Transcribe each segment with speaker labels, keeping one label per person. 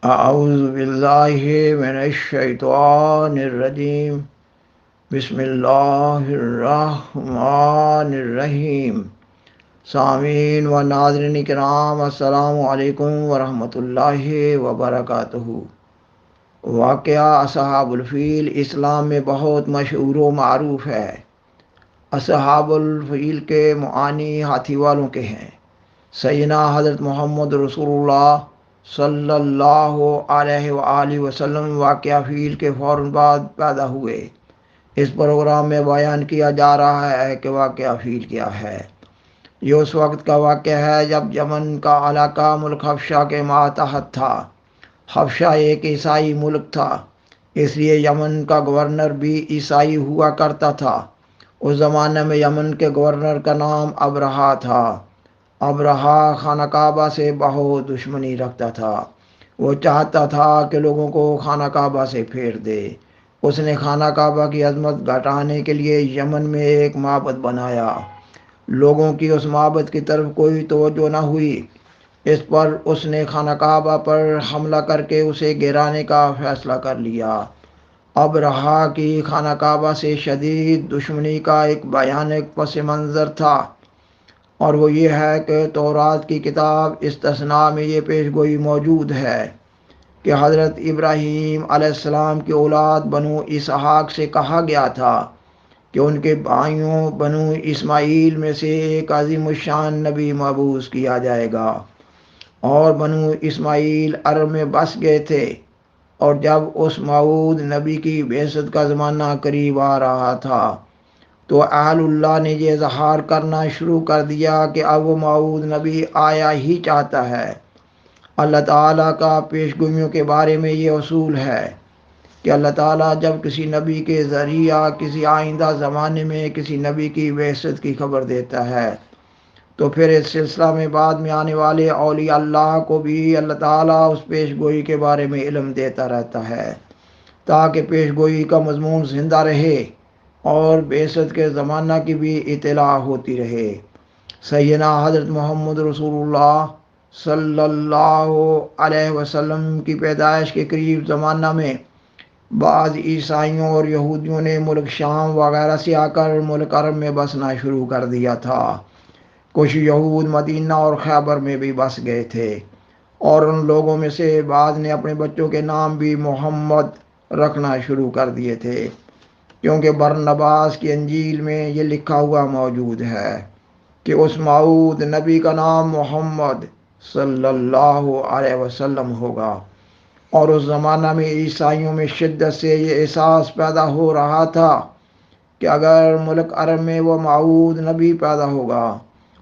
Speaker 1: اعوذ باللہ من الشیطان الرجیم بسم اللہ الرحمن الرحیم۔ سامعین و ناظرین کرام، السلام علیکم ورحمۃ اللہ وبرکاتہ۔ واقعہ اصحاب الفیل اسلام میں بہت مشہور و معروف ہے۔ اصحاب الفیل کے معانی ہاتھی والوں کے ہیں۔ سیدنا حضرت محمد رسول اللہ صلی اللہ علیہ وآلہ وسلم واقعہ فیل کے فوراً بعد پیدا ہوئے۔ اس پروگرام میں بیان کیا جا رہا ہے کہ واقعہ فیل کیا ہے۔ یہ اس وقت کا واقعہ ہے جب یمن کا علاقہ ملک حبشہ کے ماتحت تھا۔ حبشہ ایک عیسائی ملک تھا، اس لیے یمن کا گورنر بھی عیسائی ہوا کرتا تھا۔ اس زمانے میں یمن کے گورنر کا نام ابرہہ تھا۔ ابرہہ خانہ کعبہ سے بہت دشمنی رکھتا تھا۔ وہ چاہتا تھا کہ لوگوں کو خانہ کعبہ سے پھیر دے۔ اس نے خانہ کعبہ کی عظمت گھٹانے کے لیے یمن میں ایک معبد بنایا۔ لوگوں کی اس معبد کی طرف کوئی توجہ نہ ہوئی۔ اس پر اس نے خانہ کعبہ پر حملہ کر کے اسے گرانے کا فیصلہ کر لیا۔ ابرہہ کی خانہ کعبہ سے شدید دشمنی کا ایک بھیانک پس منظر تھا، اور وہ یہ ہے کہ تورات کی کتاب استثناء میں یہ پیش گوئی موجود ہے کہ حضرت ابراہیم علیہ السلام کی اولاد بنو اسحاق سے کہا گیا تھا کہ ان کے بھائیوں بنو اسماعیل میں سے ایک عظیم الشان نبی مبعوث کیا جائے گا۔ اور بنو اسماعیل عرب میں بس گئے تھے، اور جب اس موعود نبی کی بعثت کا زمانہ قریب آ رہا تھا تو اہل اللہ نے یہ اظہار کرنا شروع کر دیا کہ اب وہ موعود نبی آیا ہی چاہتا ہے۔ اللہ تعالیٰ کا پیش گوئیوں کے بارے میں یہ اصول ہے کہ اللہ تعالیٰ جب کسی نبی کے ذریعہ کسی آئندہ زمانے میں کسی نبی کی بعثت کی خبر دیتا ہے تو پھر اس سلسلہ میں بعد میں آنے والے اولیاء اللہ کو بھی اللہ تعالیٰ اس پیش گوئی کے بارے میں علم دیتا رہتا ہے، تاکہ پیش گوئی کا مضمون زندہ رہے اور بعثت کے زمانہ کی بھی اطلاع ہوتی رہے۔ سیدنا حضرت محمد رسول اللہ صلی اللہ علیہ وسلم کی پیدائش کے قریب زمانہ میں بعض عیسائیوں اور یہودیوں نے ملک شام وغیرہ سے آ کر ملک عرب میں بسنا شروع کر دیا تھا۔ کچھ یہود مدینہ اور خیبر میں بھی بس گئے تھے، اور ان لوگوں میں سے بعض نے اپنے بچوں کے نام بھی محمد رکھنا شروع کر دیے تھے، کیونکہ برنباس کی انجیل میں یہ لکھا ہوا موجود ہے کہ اس موعود نبی کا نام محمد صلی اللہ علیہ وسلم ہوگا۔ اور اس زمانہ میں عیسائیوں میں شدت سے یہ احساس پیدا ہو رہا تھا کہ اگر ملک عرب میں وہ موعود نبی پیدا ہوگا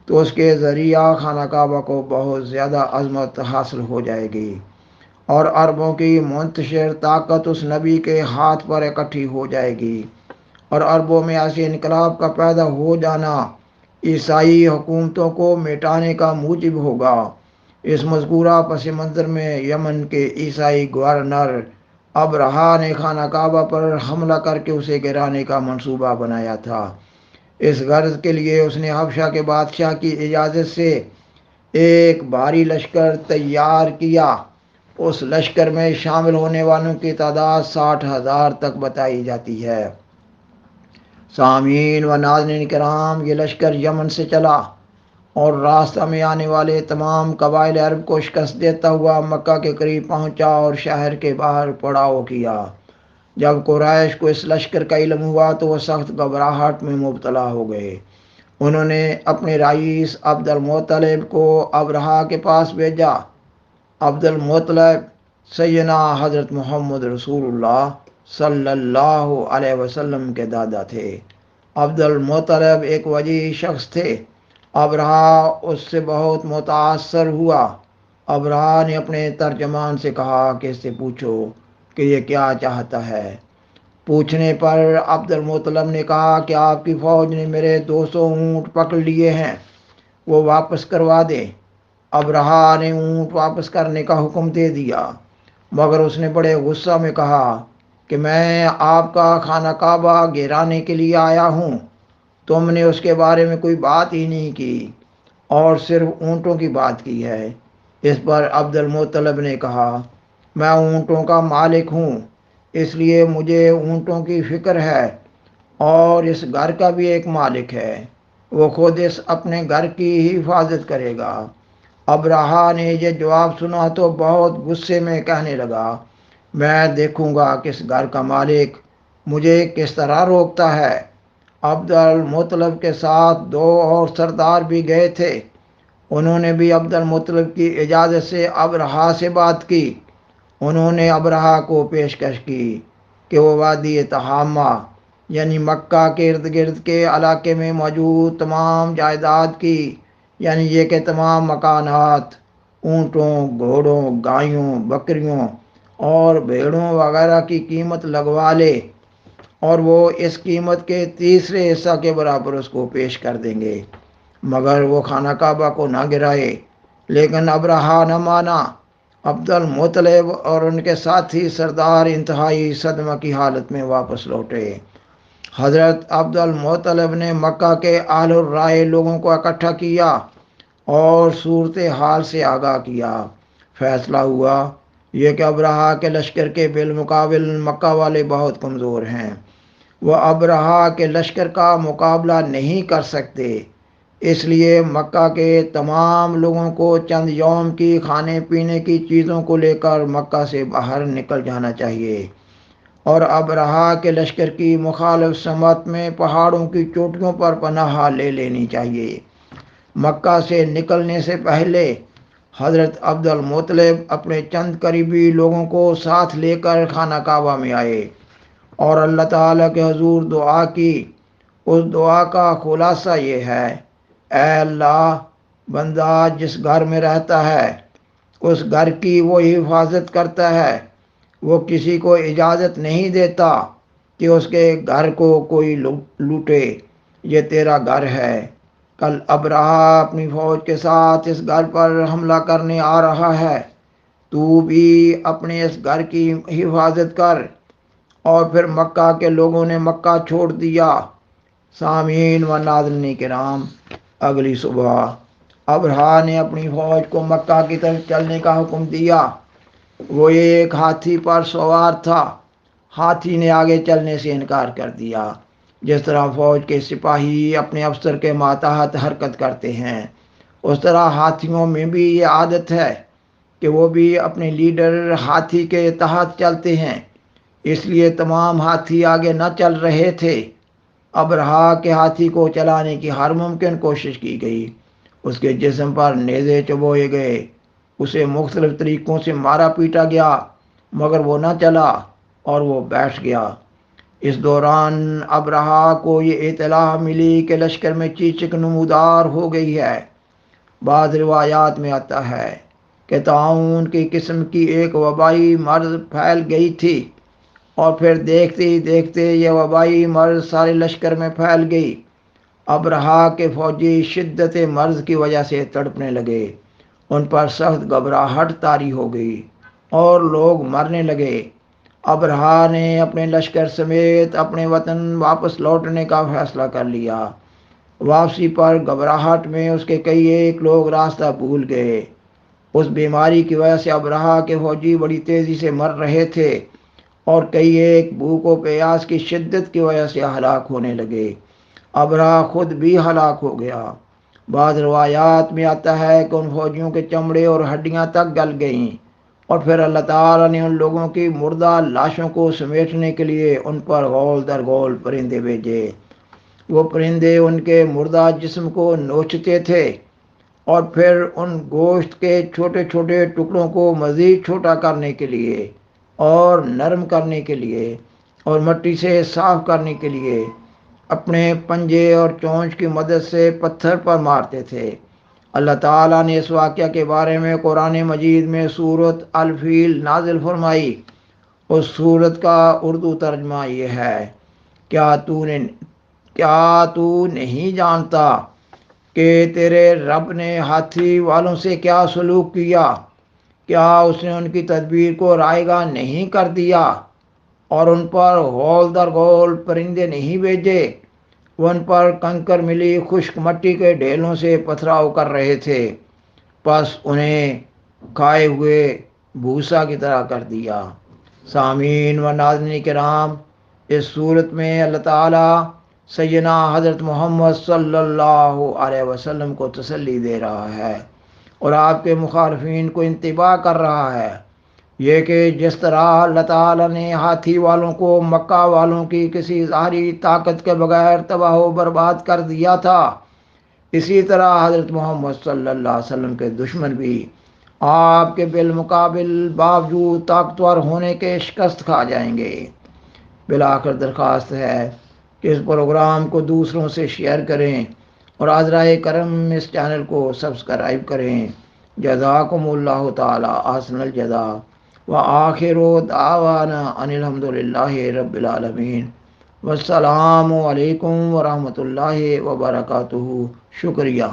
Speaker 1: تو اس کے ذریعہ خانہ کعبہ کو بہت زیادہ عظمت حاصل ہو جائے گی، اور عربوں کی منتشر طاقت اس نبی کے ہاتھ پر اکٹھی ہو جائے گی، اور عربوں میں ایسے انقلاب کا پیدا ہو جانا عیسائی حکومتوں کو مٹانے کا موجب ہوگا۔ اس مذکورہ پس منظر میں یمن کے عیسائی گورنر ابرہہ نے خانہ کعبہ پر حملہ کر کے اسے گرانے کا منصوبہ بنایا تھا۔ اس غرض کے لیے اس نے حبشہ کے بادشاہ کی اجازت سے ایک بھاری لشکر تیار کیا۔ اس لشکر میں شامل ہونے والوں کی تعداد 60,000 تک بتائی جاتی ہے۔ سامعین و ناظرین کرام، یہ لشکر یمن سے چلا اور راستہ میں آنے والے تمام قبائل عرب کو شکست دیتا ہوا مکہ کے قریب پہنچا اور شہر کے باہر پڑاؤ کیا۔ جب قریش کو اس لشکر کا علم ہوا تو وہ سخت گھبراہٹ میں مبتلا ہو گئے۔ انہوں نے اپنے رئیس عبد المطلب کو ابرہہ کے پاس بھیجا۔ عبد المطلب سیدنا حضرت محمد رسول اللہ صلی اللہ علیہ وسلم کے دادا تھے۔ عبد المطلب ایک وجیح شخص تھے۔ ابرہہ اس سے بہت متاثر ہوا۔ ابرہہ نے اپنے ترجمان سے کہا کہ اس سے پوچھو کہ یہ کیا چاہتا ہے۔ پوچھنے پر عبد المطلب نے کہا کہ آپ کی فوج نے میرے 200 اونٹ پکڑ لیے ہیں، وہ واپس کروا دیں۔ ابرہہ نے اونٹ واپس کرنے کا حکم دے دیا، مگر اس نے بڑے غصہ میں کہا کہ میں آپ کا خانہ کعبہ گرانے کے لیے آیا ہوں، تم نے اس کے بارے میں کوئی بات ہی نہیں کی اور صرف اونٹوں کی بات کی ہے۔ اس پر عبد المطلب نے کہا میں اونٹوں کا مالک ہوں، اس لیے مجھے اونٹوں کی فکر ہے، اور اس گھر کا بھی ایک مالک ہے، وہ خود اس اپنے گھر کی ہی حفاظت کرے گا۔ ابرہا نے یہ جواب سنا تو بہت غصے میں کہنے لگا، میں دیکھوں گا کہ اس گھر کا مالک مجھے کس طرح روکتا ہے۔ عبد المطلب کے ساتھ دو اور سردار بھی گئے تھے، انہوں نے بھی عبد المطلب کی اجازت سے ابرہا سے بات کی۔ انہوں نے ابرہا کو پیشکش کی کہ وہ وادی تہامہ یعنی مکہ کے ارد گرد کے علاقے میں موجود تمام جائیداد کی، یعنی یہ کہ تمام مکانات، اونٹوں، گھوڑوں، گایوں، بکریوں اور بھیڑوں وغیرہ کی قیمت لگوا لے، اور وہ اس قیمت کے تیسرے حصہ کے برابر اس کو پیش کر دیں گے، مگر وہ خانہ کعبہ کو نہ گرائے۔ لیکن ابرہا نہ مانا۔ عبد المطلب اور ان کے ساتھی سردار انتہائی صدمہ کی حالت میں واپس لوٹے۔ حضرت عبد المطلب نے مکہ کے اہل الرائے لوگوں کو اکٹھا کیا اور صورتحال سے آگاہ کیا۔ فیصلہ ہوا یہ کہ ابرہا کے لشکر کے بالمقابل مکہ والے بہت کمزور ہیں، وہ ابرہا کے لشکر کا مقابلہ نہیں کر سکتے، اس لیے مکہ کے تمام لوگوں کو چند یوم کی کھانے پینے کی چیزوں کو لے کر مکہ سے باہر نکل جانا چاہیے، اور ابرہا کے لشکر کی مخالف سمت میں پہاڑوں کی چوٹیوں پر پناہ لے لینی چاہیے۔ مکہ سے نکلنے سے پہلے حضرت عبد المطلب اپنے چند قریبی لوگوں کو ساتھ لے کر خانہ کعبہ میں آئے اور اللہ تعالیٰ کے حضور دعا کی۔ اس دعا کا خلاصہ یہ ہے، اے اللہ، بندہ جس گھر میں رہتا ہے اس گھر کی وہ حفاظت کرتا ہے، وہ کسی کو اجازت نہیں دیتا کہ اس کے گھر کو کوئی لوٹے، یہ تیرا گھر ہے۔ کل ابرہا اپنی فوج کے ساتھ اس گھر پر حملہ کرنے آ رہا ہے، تو بھی اپنے اس گھر کی حفاظت کر۔ اور پھر مکہ کے لوگوں نے مکہ چھوڑ دیا۔ سامعین و ناظرین کرام، اگلی صبح ابرہا نے اپنی فوج کو مکہ کی طرف چلنے کا حکم دیا۔ وہ ایک ہاتھی پر سوار تھا، ہاتھی نے آگے چلنے سے انکار کر دیا۔ جس طرح فوج کے سپاہی اپنے افسر کے ماتحت حرکت کرتے ہیں، اس طرح ہاتھیوں میں بھی یہ عادت ہے کہ وہ بھی اپنے لیڈر ہاتھی کے تحت چلتے ہیں، اس لیے تمام ہاتھی آگے نہ چل رہے تھے۔ ابرہا کے ہاتھی کو چلانے کی ہر ممکن کوشش کی گئی، اس کے جسم پر نیزے چبوئے گئے، اسے مختلف طریقوں سے مارا پیٹا گیا، مگر وہ نہ چلا اور وہ بیٹھ گیا۔ اس دوران ابرہا کو یہ اطلاع ملی کہ لشکر میں چیچک نمودار ہو گئی ہے۔ بعض روایات میں آتا ہے کہ طاعون کی قسم کی ایک وبائی مرض پھیل گئی تھی، اور پھر دیکھتے ہی دیکھتے یہ وبائی مرض سارے لشکر میں پھیل گئی۔ ابرہا کے فوجی شدت مرض کی وجہ سے تڑپنے لگے، ان پر سخت گھبراہٹ طاری ہو گئی اور لوگ مرنے لگے۔ ابرہا نے اپنے لشکر سمیت اپنے وطن واپس لوٹنے کا فیصلہ کر لیا۔ واپسی پر گھبراہٹ میں اس کے کئی ایک لوگ راستہ بھول گئے۔ اس بیماری کی وجہ سے ابرہا کے فوجی بڑی تیزی سے مر رہے تھے، اور کئی ایک بھوک و پیاس کی شدت کی وجہ سے ہلاک ہونے لگے۔ ابرہا خود بھی ہلاک ہو گیا۔ بعض روایات میں آتا ہے کہ ان فوجیوں کے چمڑے اور ہڈیاں تک گل گئیں، اور پھر اللہ تعالیٰ نے ان لوگوں کی مردہ لاشوں کو سمیٹنے کے لیے ان پر غول در غول پرندے بھیجے۔ وہ پرندے ان کے مردہ جسم کو نوچتے تھے، اور پھر ان گوشت کے چھوٹے چھوٹے ٹکڑوں کو مزید چھوٹا کرنے کے لیے اور نرم کرنے کے لیے اور مٹی سے صاف کرنے کے لیے اپنے پنجے اور چونچ کی مدد سے پتھر پر مارتے تھے۔ اللہ تعالیٰ نے اس واقعہ کے بارے میں قرآن مجید میں سورۃ الفیل نازل فرمائی۔ اس سورت کا اردو ترجمہ یہ ہے، کیا تو نہیں جانتا کہ تیرے رب نے ہاتھی والوں سے کیا سلوک کیا؟ کیا اس نے ان کی تدبیر کو رائے گاہ نہیں کر دیا اور ان پر غول در غول پرندے نہیں بھیجے؟ وہ ان پر کنکر ملی خشک مٹی کے ڈھیلوں سے پتھراؤ کر رہے تھے، پس انہیں کھائے ہوئے بھوسا کی طرح کر دیا۔ سامعین و ناظرین کرام، اس صورت میں اللہ تعالیٰ سیدنا حضرت محمد صلی اللہ علیہ وسلم کو تسلی دے رہا ہے اور آپ کے مخالفین کو انتباہ کر رہا ہے، یہ کہ جس طرح اللہ تعالیٰ نے ہاتھی والوں کو مکہ والوں کی کسی ظاہری طاقت کے بغیر تباہ و برباد کر دیا تھا، اسی طرح حضرت محمد صلی اللہ علیہ وسلم کے دشمن بھی آپ کے بالمقابل باوجود طاقتور ہونے کے شکست کھا جائیں گے۔ بالآخر درخواست ہے کہ اس پروگرام کو دوسروں سے شیئر کریں اور حضرائے کرم اس چینل کو سبسکرائب کریں۔ جزاکم اللہ تعالی احسن الجزاء وآخر دعوانا ان الحمد للہ رب العالمین۔ والسلام علیکم ورحمۃ اللہ وبرکاتہ۔ شکریہ۔